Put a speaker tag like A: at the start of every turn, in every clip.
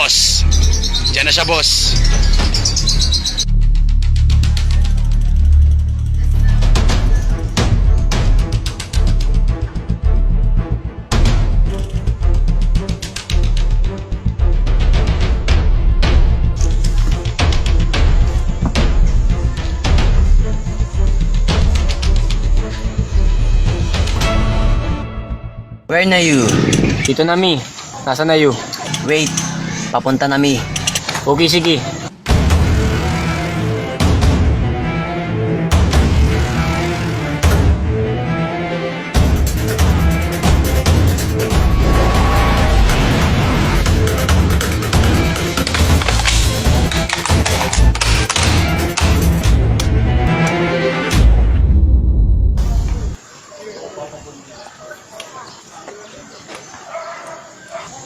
A: boss. Diyan na siya, boss.
B: Where na you?
C: Dito na mi. Nasa na you?
B: Wait, papunta na mi.
C: Okay, sige.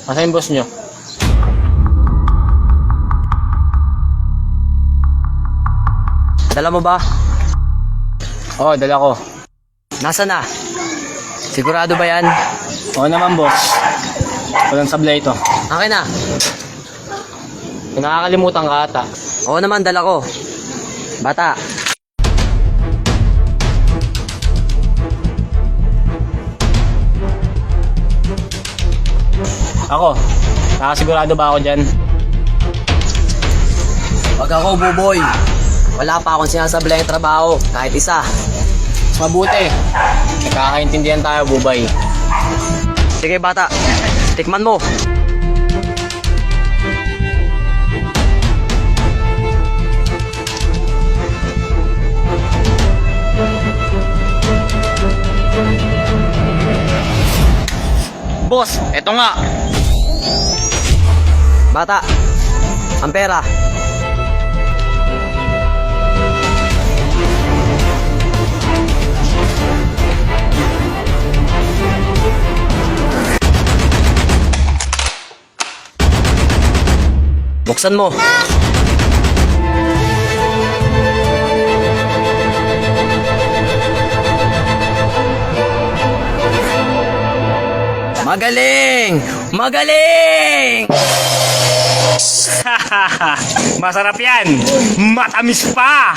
C: Asa yung boss nyo?
B: Dala mo ba?
C: Oo, dala ko.
B: Nasa na? Sigurado ba yan?
C: Oo naman, boss. Walang sablay ito.
B: Akin na.
C: Kung nakakalimutan ka ata.
B: Oo naman, dala ko. Bata.
C: Ako, nakasigurado ba ako dyan?
B: Wag ako, buboy. Wala pa akong sinasablay ang trabaho, kahit isa.
C: Mas mabuti. Nagkakaintindihan tayo, bubay.
B: Sige bata, tikman mo.
A: Boss, eto nga.
B: Bata, ang pera. Buksan mo. Magaling! Magaling!
A: Masarap yan. Matamis pa.